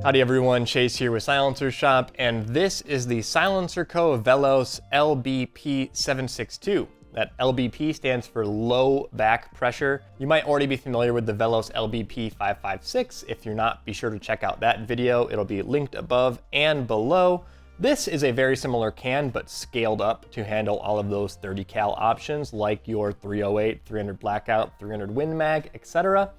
Howdy everyone, Chase here with Silencer Shop, and this is the SilencerCo Velos LBP 762. That LBP stands for low back pressure. You might already be familiar with the VELOS LBP 556. If you're not, be sure to check out that video. It'll be linked above and below. This is a very similar can, but scaled up to handle all of those 30 cal options like your 308, 300 blackout, 300 win mag, etc.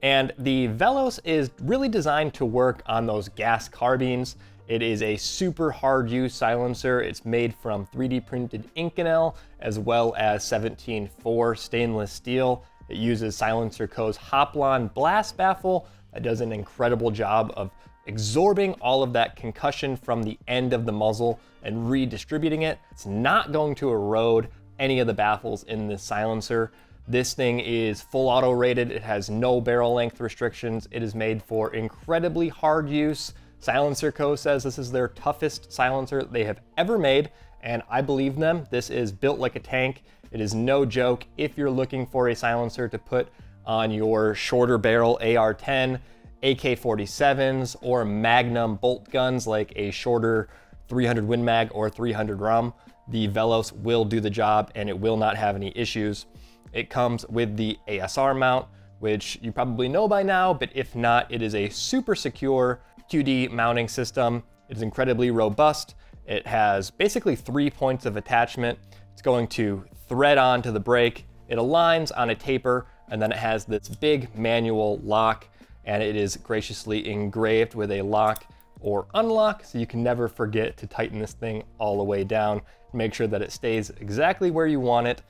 And the VELOS is really designed to work on those gas carbines. It is a super hard use silencer. It's made from 3D printed Inconel as well as 17.4 stainless steel. It uses SilencerCo's Hoplon blast baffle that does an incredible job of absorbing all of that concussion from the end of the muzzle and redistributing it. It's not going to erode any of the baffles in this silencer. This thing is full auto rated. It has no barrel length restrictions. It is made for incredibly hard use. SilencerCo says this is their toughest silencer they have ever made, and I believe them. This is built like a tank. It is no joke. If you're looking for a silencer to put on your shorter barrel AR-10, AK-47s, or Magnum bolt guns like a shorter 300 Win Mag or 300 RUM, the VELOS will do the job and it will not have any issues. It comes with the ASR mount, which you probably know by now, but if not, it is a super secure QD mounting system. It is incredibly robust. It has basically 3 points of attachment. It's going to thread onto the brake. It aligns on a taper, and then it has this big manual lock, and it is graciously engraved with a lock or unlock, so you can never forget to tighten this thing all the way down. Make sure that it stays exactly where you want it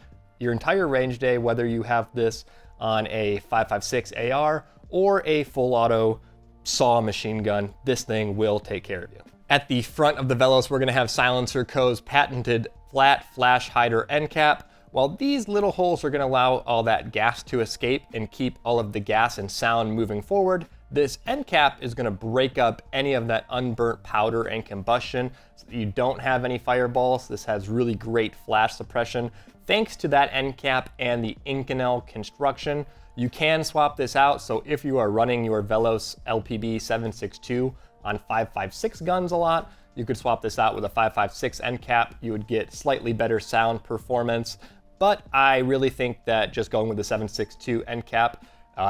your entire range day, whether you have this on a 5.56 AR or a full auto saw machine gun. This thing will take care of you. At the front of the VELOS, we're gonna have SilencerCo's patented flat flash hider end cap. While these little holes are gonna allow all that gas to escape and keep all of the gas and sound moving forward, this end cap is gonna break up any of that unburnt powder and combustion so that you don't have any fireballs. This has really great flash suppression. Thanks to that end cap and the Inconel construction, you can swap this out. So if you are running your VELOS LBP 762 on 5.56 guns a lot, you could swap this out with a 5.56 end cap. You would get slightly better sound performance, but I really think that just going with the 7.62 end cap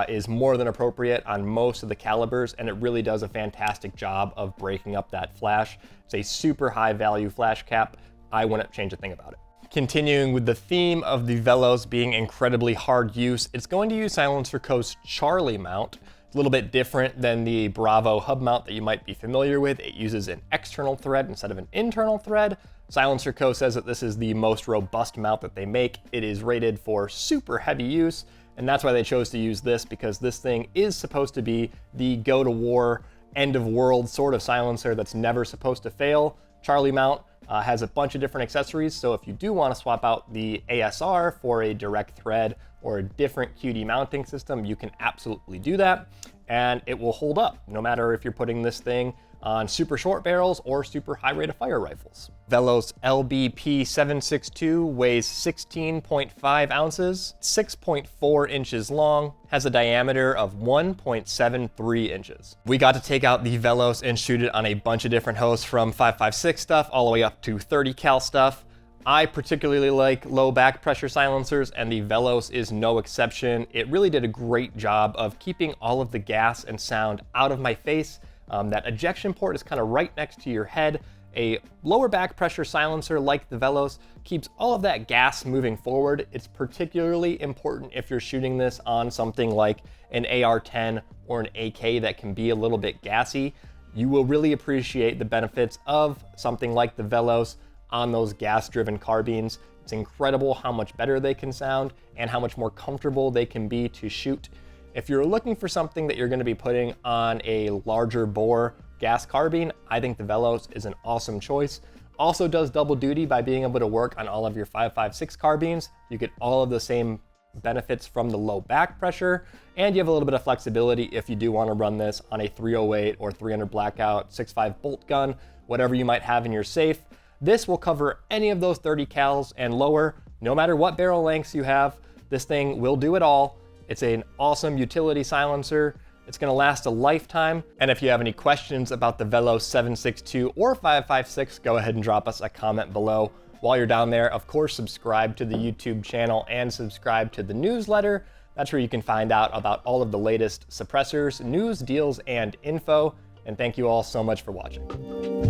is more than appropriate on most of the calibers, and it really does a fantastic job of breaking up that flash. It's a super high value flash cap. I wouldn't change a thing about it. Continuing with the theme of the VELOS being incredibly hard use, it's going to use SilencerCo's Charlie mount. It's a little bit different than the Bravo hub mount that you might be familiar with. It uses an external thread instead of an internal thread. SilencerCo says that this is the most robust mount that they make. It is rated for super heavy use, and that's why they chose to use this, because this thing is supposed to be the go to war, end of world sort of silencer that's never supposed to fail. Charlie mount has a bunch of different accessories, so if you do want to swap out the ASR for a direct thread or a different QD mounting system, you can absolutely do that, and it will hold up no matter if you're putting this thing on super short barrels or super high rate of fire rifles. VELOS LBP 762 weighs 16.5 ounces, 6.4 inches long, has a diameter of 1.73 inches. We got to take out the VELOS and shoot it on a bunch of different hosts, from 5.56 stuff all the way up to 30 cal stuff. I particularly like low back pressure silencers, and the VELOS is no exception. It really did a great job of keeping all of the gas and sound out of my face. That ejection port is kind of right next to your head. A lower back pressure silencer like the VELOS keeps all of that gas moving forward. It's particularly important if you're shooting this on something like an AR-10 or an AK that can be a little bit gassy. You will really appreciate the benefits of something like the VELOS on those gas-driven carbines. It's incredible how much better they can sound and how much more comfortable they can be to shoot. If you're looking for something that you're going to be putting on a larger bore gas carbine, I think the VELOS is an awesome choice. Also does double duty by being able to work on all of your 5.56 carbines. You get all of the same benefits from the low back pressure, and you have a little bit of flexibility if you do want to run this on a 308 or 300 blackout 6.5 bolt gun, whatever you might have in your safe. This will cover any of those 30 cals and lower, no matter what barrel lengths you have. This thing will do it all. It's an awesome utility silencer. It's gonna last a lifetime. And if you have any questions about the VELOS 762 or 556, go ahead and drop us a comment below. While you're down there, of course, subscribe to the YouTube channel and subscribe to the newsletter. That's where you can find out about all of the latest suppressors, news, deals, and info. And thank you all so much for watching.